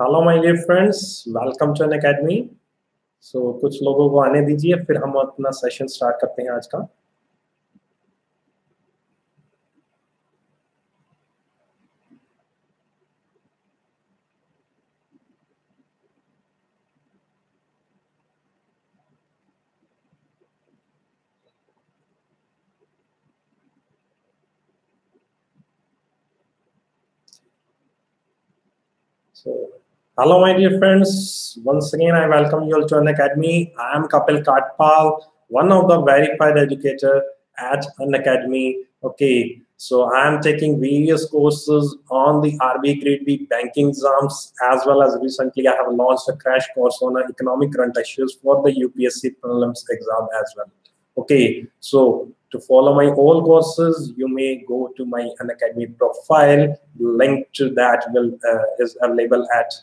Hello my dear friends, welcome to N academy. सो कुछ लोगों को आने दीजिए, फिर हम अपना सेशन स्टार्ट करते हैं आज का। So, hello, my dear friends. Once again, I welcome you all to an academy. I am Kapil Kathpal, one of the verified educator at an academy. Okay, so I am taking various courses on the RBI Grade B banking exams, as well as recently I have launched a crash course on economic current issues for the UPSC prelims exam as well. Okay, so to follow my all courses, you may go to my Unacademy profile. Link to that will is available at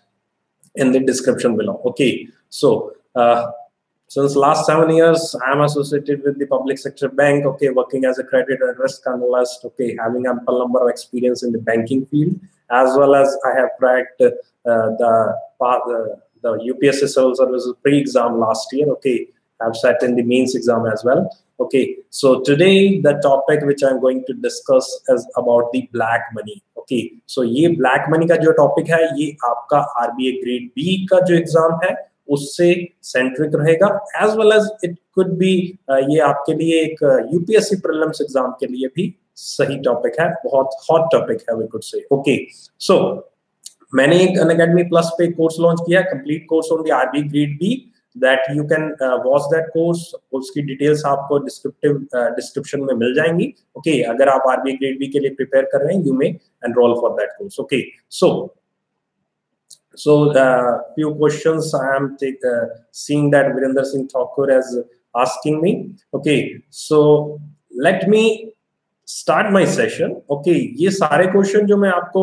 in the description below. Okay, so since last 7 years, I am associated with the public sector bank. Okay, working as a credit and risk analyst. Okay, having ample number of experience in the banking field, as well as I have cracked the UPSC civil services pre-exam last year. Okay, I've sat in the mains exam as well. Okay, so today the topic which I'm going to discuss is about the black money. Okay, so ये black money का जो topic है, ये आपका RBI Grade B का जो exam है उससे सेंट्रिक रहेगा, as well as it could be ये आपके लिए एक यूपीएससी प्रीलिम्स एग्जाम के लिए भी सही टॉपिक है, बहुत हॉट टॉपिक है we could say. Okay, so मैंने एक अनअकैडमी प्लस पे कोर्स लॉन्च किया, complete course on the RB grade B, that you can watch that course. उसकी डिटेल्स आपको डिस्क्रिप्शन में मिल जाएंगी। ओके, अगर आप आरबी ग्रेड बी के लिए प्रिपेयर कर रहे हैं, you may enrol for that course. Okay, So few questions I am seeing that Virender Singh Thakur is asking me. Okay, so let me start my session. Okay, ये सारे question जो मैं आपको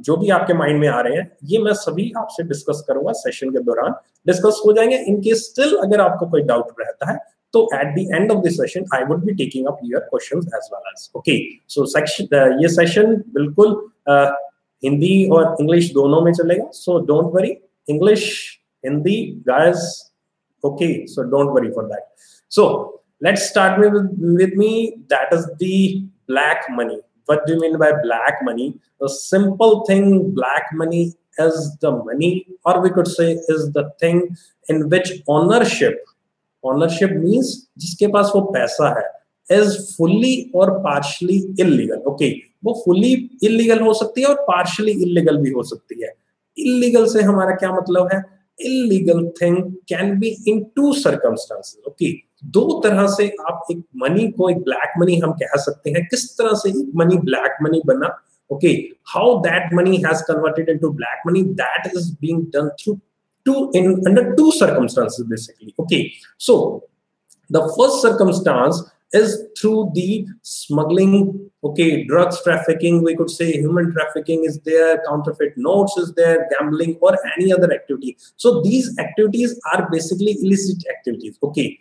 जो भी आपके माइंड में आ रहे हैं, ये मैं सभी आपसे डिस्कस करूंगा सेशन के दौरान, डिस्कस हो जाएंगे। इन केस स्टिल अगर आपको कोई डाउट रहता है तो at the end of the session I would be taking up your questions as well as. Okay, so section ये सेशन बिल्कुल हिंदी और इंग्लिश दोनों में चलेगा, so don't worry. English, Hindi guys, okay, so don't worry for that. So let's start with me, that is the black money. What do you mean by black money? The simple thing, black money is the money, or we could say is the thing in which ownership means जिसके पास वो पैसा है, is fully or partially illegal. Okay, वो fully illegal हो सकती है और partially illegal भी हो सकती है। illegal से हमारा क्या मतलब है? illegal thing can be in two circumstances. Okay, दो तरह से आप एक मनी को, एक ब्लैक मनी हम कह सकते हैं। किस तरह से एक मनी ब्लैक मनी बना? Okay, how that money has converted into black money, that is being done under two circumstances basically. Okay, so the first circumstance is through the smuggling. Okay, drugs trafficking, we could say human trafficking is there, counterfeit notes is there, gambling or any other activity. So these activities are basically illicit activities. Okay,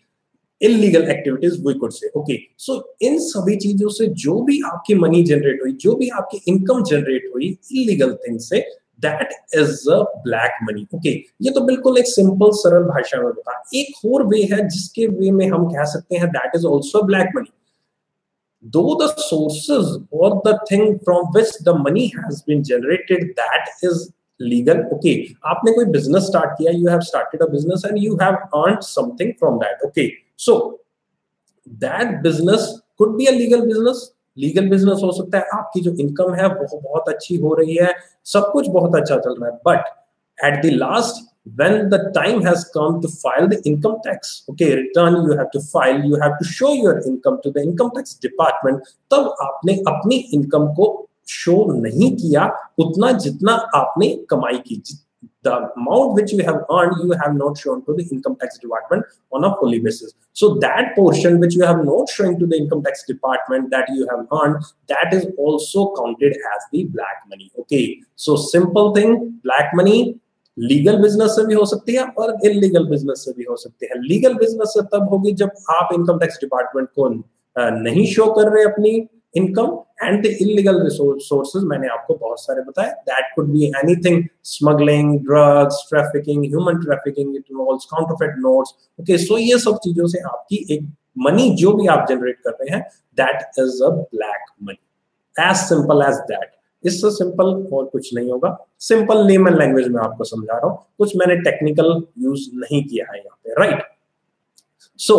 illegal activities we could say. Okay, so इन सभी चीजों से जो भी आपकी money generate हुई, जो भी आपकी इनकम जनरेट हुई इलीगल थिंग से, that is a black money. Okay, ये तो बिल्कुल एक सिंपल सरल भाषा में बता। एक और वे है जिसके वे में हम कह सकते हैं that is also black money, though the sources or the thing from which the money has been generated, that is legal. Okay, आपने कोई बिजनेस स्टार्ट किया, you have started a business and you have earned something from that. Okay, so that business could be a legal business. Legal business हो सकता है, आपकी जो income है वो बहुत अच्छी हो रही है, सब कुछ बहुत अच्छा चल रहा है, but at the last when the time has come to file the income tax, okay, return you have to file, you have to show your income to the income tax department, तब आपने अपनी income को show नहीं किया उतना जितना आपने कमाई की। The amount which you have earned, you have not shown to the income tax department on a fully basis. So that portion which you have not shown to the income tax department that you have earned, that is also counted as the black money. Okay, so simple thing, black money legal business से भी हो सकती है और illegal business से भी हो सकती है। लीगल बिजनेस से तब होगी जब आप इनकम टैक्स डिपार्टमेंट को नहीं शो कर रहे अपनी income and the illegal sources मैंने आपको बहुत सारे बताए, that could be anything, smuggling, drugs, trafficking, human trafficking, it involves counterfeit notes. Okay, so ये सब चीजों से आपकी एक मनी जो भी आप जनरेट कर रहे हैं, that is a black money, as simple as that. इससे सिंपल और कुछ नहीं होगा, सिंपल लेमन लैंग्वेज में आपको समझा रहा हूं, कुछ मैंने टेक्निकल यूज नहीं किया है यहाँ पे, राइट। सो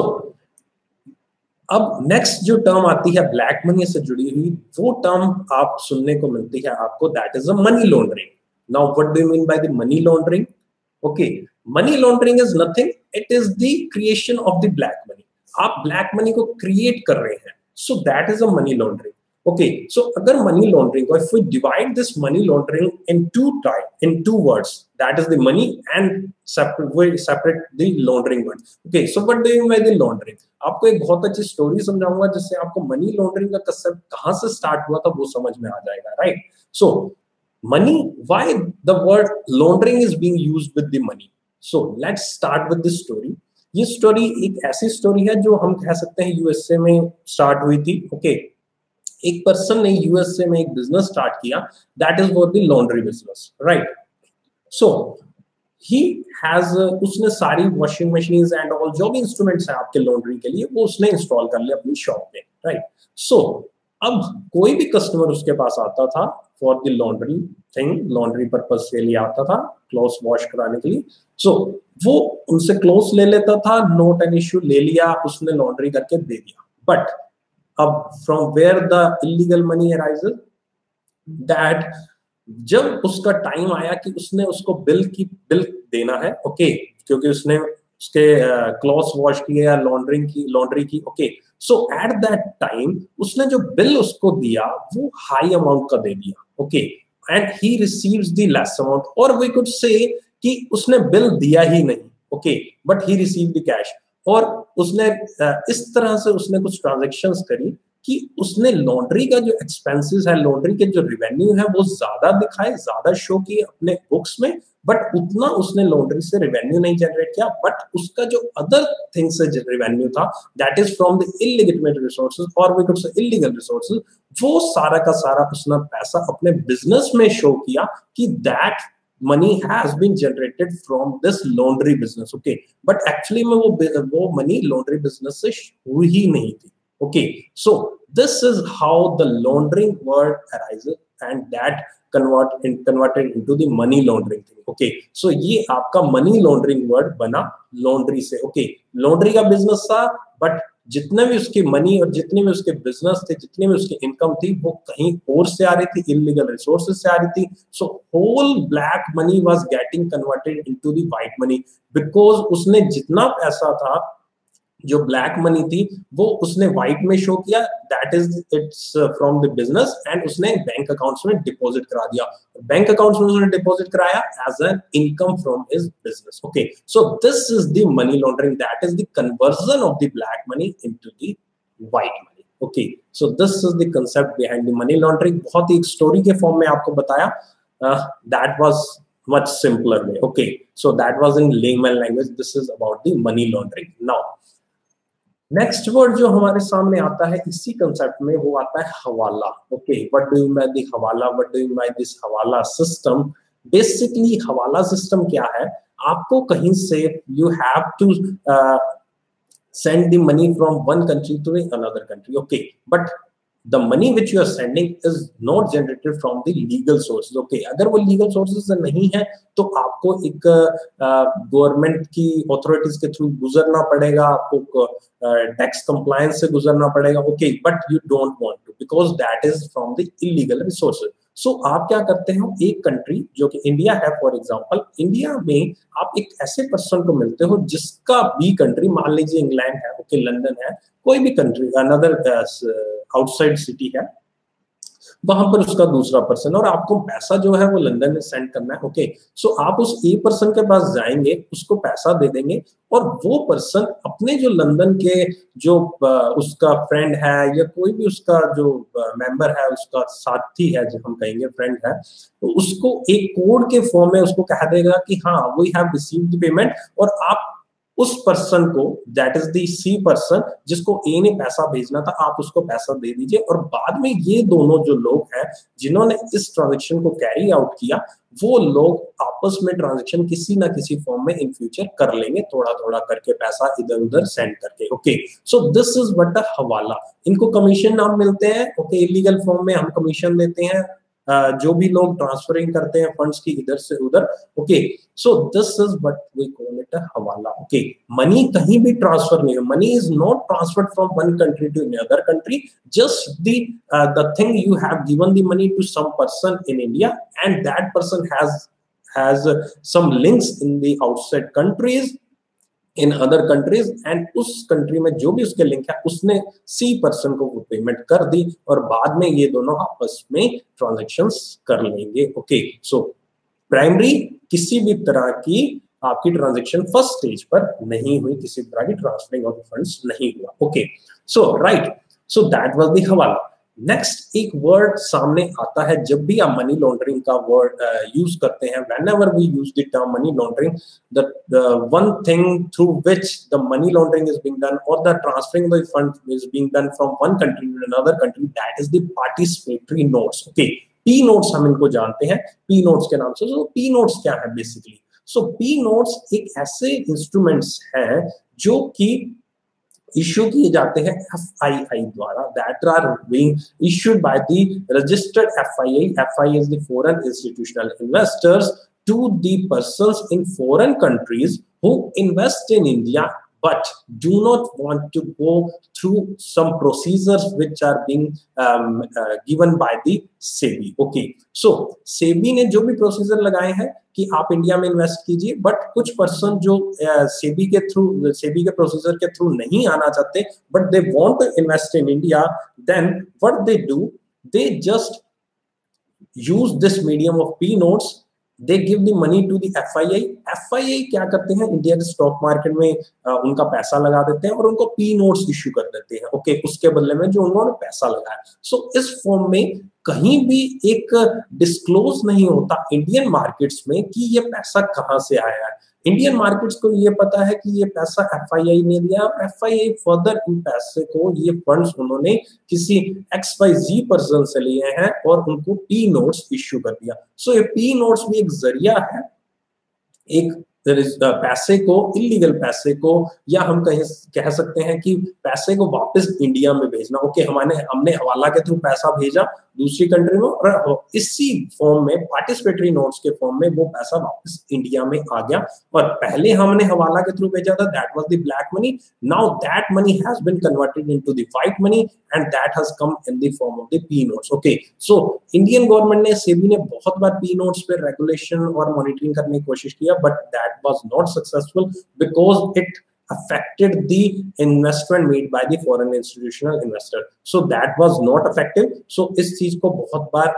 अब नेक्स्ट जो टर्म आती है ब्लैक मनी से जुड़ी हुई, वो टर्म आप सुनने को मिलती है आपको, that is a money laundering. Now what do you mean by the money laundering? Okay, money laundering is nothing, it is the creation of the black money. आप ब्लैक मनी को क्रिएट कर रहे हैं, so that is a money laundering. Okay, so अगर money laundering, or if we divide this money laundering in two words, that is the money, and separate the laundering word. Okay, so what do you mean by the laundering? आपको एक बहुत अच्छी story समझाऊंगा जिससे आपको money laundering का concept कहां से स्टार्ट हुआ था वो समझ में आ जाएगा, right. So money, why the word laundering is being used with the money? So let's start with this story. ये स्टोरी एक ऐसी स्टोरी है जो हम कह सकते हैं यूएसए में स्टार्ट हुई थी। ओके, एक पर्सन ने यूएसए में एक बिजनेस स्टार्ट किया, that is for the laundry business, right. So he has, उसने सारी वॉशिंग मशीन्स एंड ऑल जो भी इंस्ट्रूमेंट्स हैं आपके लॉन्ड्री के लिए वो उसने इंस्टॉल कर लिया अपनी शॉप में, राइट। सो अब कोई भी कस्टमर उसके पास आता था for the laundry thing, laundry purpose के लिए आता था क्लोथ्स वॉश कराने के लिए। सो वो उनसे क्लोथ्स ले लेता था, नॉट एन इश्यू, ले लिया उसने, लॉन्ड्री करके दे दिया। बट अब from where the illegal money arises, that जब उसका टाइम आया कि उसने उसको बिल देना है, ओके, क्योंकि उसने उसके क्लॉथ्स वॉश किए या लॉन्ड्री की, okay, so at that time उसने जो बिल उसको दिया वो हाई अमाउंट का दे दिया, okay, and he receives the less amount, और वी कुड से कि उसने बिल दिया ही नहीं, okay, but he receive the cash. और उसने इस तरह से उसने कुछ ट्रांजैक्शंस करी कि उसने लॉन्ड्री का जो एक्सपेंसेस है, लॉन्ड्री के जो रेवेन्यू है वो ज्यादा दिखाए, ज्यादा शो किए अपने बुक्स में, बट उतना उसने लॉन्ड्री से रेवेन्यू नहीं जनरेट किया। बट उसका जो अदर थिंग से रेवेन्यू था, that is from the illegitimate resources, और we could say illegal resources, वो सारा का सारा उसने पैसा अपने बिजनेस में शो किया कि that money has been generated from this laundry business, okay, but actually में वो money laundry business से हुई ही नहीं थी, okay। So this is how the laundering word arises, and that converted into the money laundering thing, okay। So ये आपका money laundering word बना laundry से, okay, laundry का business था, but जितने भी उसकी मनी और जितने भी उसके बिजनेस थे, जितनी भी उसकी इनकम थी, वो कहीं और से आ रही थी, इलीगल रिसोर्सेज से आ रही थी। So whole black money was getting converted into the white money, because उसने जितना पैसा था जो ब्लैक मनी थी वो उसने व्हाइट में शो किया, that is it's from the business, and उसने बैंक अकाउंट्स में डिपॉजिट करा दिया। बैंक अकाउंट्स में उसने डिपॉजिट कराया as an income from his business, okay. So this is the money laundering, that is the conversion of the black money into the white money, okay. So this is the concept behind the money laundering. बहुत ही एक story के form में आपको बताया, that was much simpler way, okay, so that was in layman language, this is about the money laundering। now next word जो हमारे सामने आता है इसी कंसेप्ट में, वो आता है hawala, okay. What do you mean by the hawala, what do you mean by this hawala system? Basically hawala system क्या है, आपको कहीं से you have to send the money from one country to another country, okay, but the money which you are sending is not generated from the legal sources, okay। अगर वो legal sources से नहीं है तो आपको एक गवर्नमेंट की authorities के थ्रू गुजरना पड़ेगा, आपको टैक्स कंप्लायंस से गुजरना पड़ेगा, okay, but you don't want to because that is from the illegal resources. So आप क्या करते हो, एक कंट्री जो कि इंडिया है फॉर एग्जांपल, इंडिया में आप एक ऐसे पर्सन को मिलते हो जिसका बी कंट्री, मान लीजिए इंग्लैंड है, ओके, लंदन है, कोई भी कंट्री अनदर आउटसाइड सिटी है, वहां पर उसका दूसरा पर्सन, और आपको पैसा जो है वो लंदन में सेंड करना है, ओके। सो आप उस ए पर्सन के पास जाएंगे, उसको पैसा दे देंगे, और वो पर्सन अपने जो लंदन के जो उसका फ्रेंड है या कोई भी उसका जो मेंबर है, उसका साथी है, जो हम कहेंगे फ्रेंड है, तो उसको एक कोड के फॉर्म में उसको कह देगा कि हाँ we have received the payment, और आप उस पर्सन को, that is the C person, जिसको ए ने पैसा भेजना था, आप उसको पैसा दे दीजिए, और बाद में ये दोनों जो लोग हैं जिन्होंने इस ट्रांजेक्शन को कैरी आउट किया, वो लोग आपस में ट्रांजेक्शन किसी ना किसी फॉर्म में इन फ्यूचर कर लेंगे, थोड़ा थोड़ा करके पैसा इधर उधर सेंड करके। Okay, so this is what a हवाला। इनको कमीशन नाम मिलते हैं। ओके, इलीगल फॉर्म में हम कमीशन देते हैं जो भी लोग ट्रांसफरिंग करते हैं फंड्स की इधर से उधर। Okay, so this is what we call it a hawala. Okay, money कहीं भी ट्रांसफर नहीं है, money is not transferred from one country to another country, just the thing you have given the money to some person in India, and that person has some links in the outside countries, in other countries, and उस country में जो भी उसके link है उसने सी person को वो payment कर दी, और बाद में ये दोनों आपस में ट्रांजैक्शंस कर लेंगे। ओके, सो प्राइमरी किसी भी तरह की आपकी ट्रांजैक्शन फर्स्ट स्टेज पर नहीं हुई, किसी तरह की ट्रांसफरिंग ऑफ फंड्स नहीं हुआ। Okay, so right, so that was the हवाला। नेक्स्ट एक वर्ड सामने आता है जब भी आप मनी लॉन्ड्रिंग का वर्ड यूज करते हैं, whenever we use the term money laundering, the one thing through which the money laundering is being done, or the transferring of the fund is being done from one country to another country, that is the participatory notes। okay, p notes हम इनको जानते हैं p notes के नाम से। so p notes क्या है basically? so p notes एक ऐसे इंस्ट्रूमेंट्स हैं जो कि इश्यू किए जाते हैं FII द्वारा, that are being issued by the registered FII। FII is the foreign institutional investors to the persons in foreign countries who invest in India but do not want to go through some procedures which are being given by the SEBI। okay, so SEBI ने जो भी procedure लगाए हैं कि आप India में invest कीजिए, but कुछ पर्सन जो सेबी के प्रोसीजर के थ्रू नहीं आना चाहते, but they want to invest in India, then what they do, they just use this medium of P notes, they give the money to the FII। FII क्या करते हैं, इंडिया के स्टॉक मार्केट में उनका पैसा लगा देते हैं और उनको पी नोट्स इश्यू कर देते हैं। ओके, उसके बदले में जो उन्होंने पैसा लगाया। सो इस फॉर्म में कहीं भी एक डिस्क्लोज नहीं होता इंडियन मार्केट्स में कि ये पैसा कहां से आया है। इंडियन मार्केट्स को ये पता है कि ये पैसा FII ने दिया, और FII फर्दर इन पैसे को, ये फंड्स उन्होंने किसी XYZ पर्सन से लिए हैं और उनको पी नोट्स इश्यू कर दिया। सो ये पी नोट्स भी एक जरिया है एक पैसे को, इलीगल पैसे को, या हम कह सकते हैं कि पैसे को वापस इंडिया में भेजना। ओके, हमने हवाला के थ्रू पैसा भेजा दूसरी कंट्री में, और इसी फॉर्म में पार्टिसिपेटरी नोट्स के फॉर्म में वो पैसा वापस इंडिया में आ गया। और पहले हमने हवाला के थ्रू भेजा था, that was the black money, now that money has been converted into the white money, and that has come in the form of the P notes. Okay, so Indian government ने, SEBI ने बहुत बार P notes पे regulation और monitoring करने की कोशिश किया, but that was not successful because it affected the investment made by the foreign institutional investor, so that was not effective। so इस चीज को बहुत बार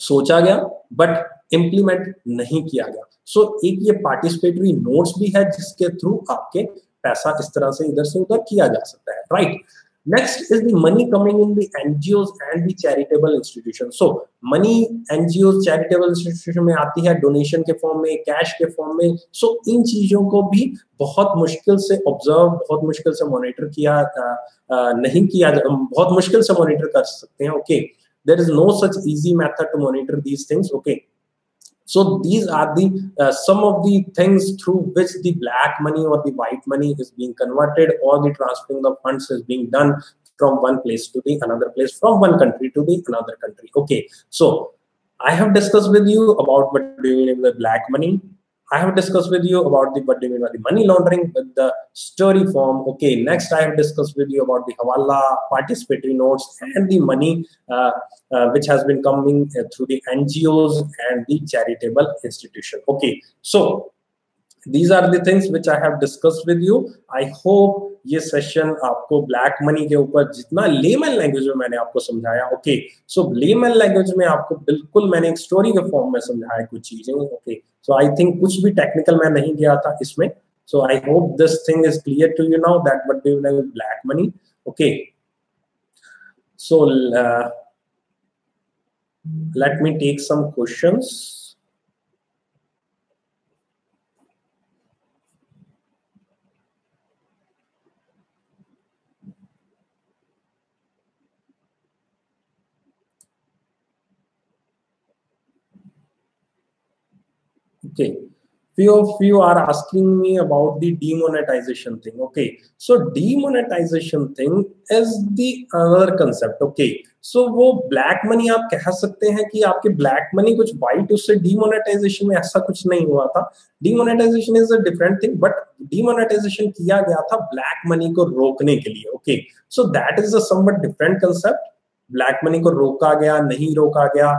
सोचा गया बट इम्प्लीमेंट नहीं किया गया। सो एक ये पार्टिसिपेटरी नोट्स भी है जिसके थ्रू आपके पैसा इस तरह से इधर से उधर किया जा सकता है, right. Next is the money coming in the NGOs and the charitable institutions। so money NGOs charitable institution में आती है डोनेशन के फॉर्म में, कैश के फॉर्म में। so इन चीजों को भी बहुत मुश्किल से ऑब्जर्व, बहुत मुश्किल से मॉनिटर किया नहीं किया, बहुत मुश्किल से मॉनिटर कर सकते हैं। Okay, there is no such easy method to monitor these things। okay, so these are the some of the things through which the black money or the white money is being converted, or the transferring of funds is being done from one place to the another place, from one country to the another country। okay, so I have discussed with you about what do you mean by black money. I have discussed with you about what do you mean by the money laundering with the story form। okay, next I have discussed with you about the hawala, participatory notes, and the money which has been coming through the NGOs and the charitable institution। okay, so these are the things which I have discussed with you। I hope ये session आपको black money के ऊपर जितना layman language में मैंने आपको समझाया, okay, सो layman language में आपको बिल्कुल मैंने एक स्टोरी के फॉर्म में समझाया कुछ चीजें। ओके, सो आई थिंक कुछ भी टेक्निकल मैं नहीं गया था इसमें। So I hope this thing is clear to you now that what do you mean black money. Okay, so let me take some questions। Okay. Few of you are asking me about the demonetization thing. Okay. So demonetization thing is the other concept. Okay. So वो black money आप कह सकते हैं कि आपके black money कुछ white उससे demonetization में ऐसा कुछ नहीं हुआ था. Demonetization is a different thing, but demonetization किया गया था black money को रोकने के लिए. Okay. So that is a somewhat different concept. Black money को रोका गया, नहीं रोका गया.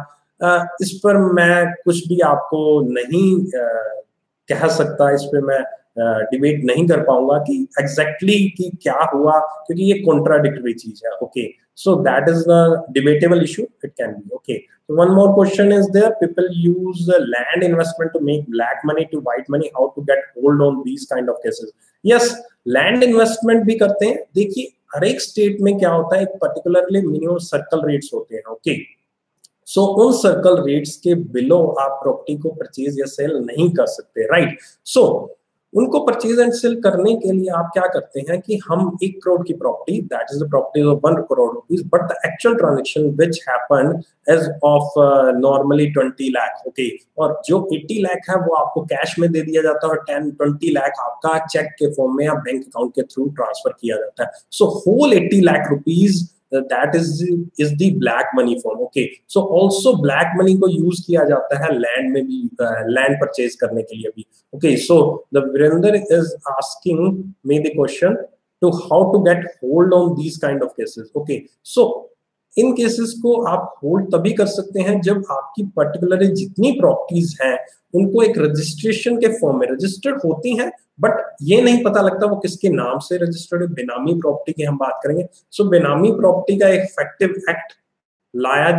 इस पर मैं कुछ भी आपको नहीं कह सकता, इस पे मैं डिबेट नहीं कर पाऊंगा कि एग्जैक्टली कि क्या हुआ, क्योंकि ये कॉन्ट्राडिक्टरी चीज है. Okay, so that is the debatable issue. It can be. Okay, so one more question is there. People use land investment to make black money to white money. How to get hold on these kind of cases? Yes, land investment भी करते हैं. देखिए हर एक state में क्या होता है, एक पर्टिकुलरली मिनिमम सर्कल रेट्स होते हैं. ओके, सो उन सर्कल रेट्स के बिलो आप प्रॉपर्टी को परचेज या सेल नहीं कर सकते. राइट. सो उनको परचेज एंड सेल करने के लिए आप क्या करते हैं कि हम 1 करोड़ की property, that is the property of 1 crore rupees, but the actual transaction which happened as of normally 20 lakh. Okay, और जो 80 लाख है वो आपको कैश में दे दिया जाता है और 20 लाख आपका चेक के फॉर्म में या बैंक अकाउंट के थ्रू ट्रांसफर किया जाता है. So whole 80 lakh rupees that is the black money form. Okay, so also black money को यूज किया जाता है लैंड में भी, लैंड परचेज करने के लिए भी. Okay, so the Virender is asking me the question to how to get hold on these kind of cases. Okay, so in cases को आप होल्ड तभी कर सकते हैं जब आपकी पर्टिकुलरली जितनी प्रॉपर्टीज हैं उनको एक रजिस्ट्रेशन के फॉर्म में रजिस्टर्ड होती हैं, बट ये नहीं पता लगता वो किसके नाम से रजिस्टर्ड है. बेनामी प्रॉपर्टी की हम बात करेंगे. सो बेनामी प्रॉपर्टी का एक इफेक्टिव एक्ट लाया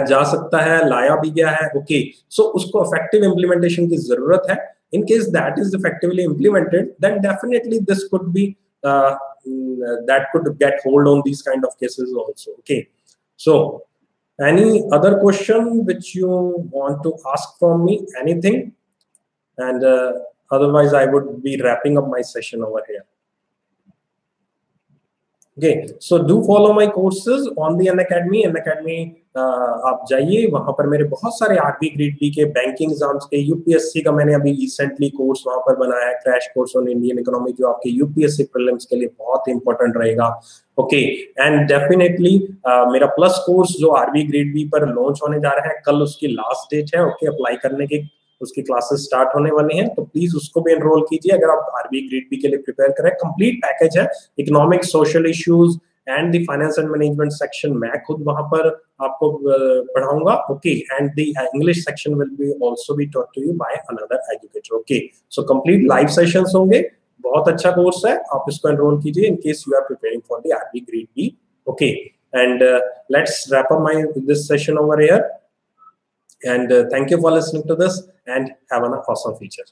जा सकता है, लाया भी गया है. ओके, सो उसको इफेक्टिव इम्प्लीमेंटेशन की जरूरत है. In case that is effectively implemented, then definitely this could be that could get hold on these kind of cases also. Okay, so any other question which you want to ask from me, anything, and otherwise I would be wrapping up my session over here. Okay, so do follow my courses on the Unacademy. Unacademy आप जाइए, वहां पर मेरे बहुत सारे RB grade B के banking exams के, UPSC का मैंने अभी रिसेंटली कोर्स वहां पर बनाया है, crash course on Indian economy, जो आपके यूपीएससी प्रीलिम्स के लिए बहुत इंपॉर्टेंट रहेगा. ओके, एंड डेफिनेटली मेरा प्लस कोर्स जो आरबी ग्रेड बी पर लॉन्च होने जा रहा है, कल उसकी लास्ट डेट है. ओके, अप्लाई करने की उसकी क्लासेस स्टार्ट होने वाली हैं, तो प्लीज उसको भी एनरोल कीजिए अगर आप आरबी ग्रेड बी के लिए प्रिपेयर करें. कंप्लीट पैकेज है, economic, social issues and the finance and management section मैं खुद वहां पर आपको पढ़ाऊंगा. Okay, and the English section will be also be taught to you by another educator. Okay, so complete live sessions होंगे. बहुत अच्छा कोर्स है, आप इसको एनरोल कीजिए in case you are preparing for the RB grade B. Okay, and let's wrap up my this session over here. And thank you for listening to this and have an awesome future.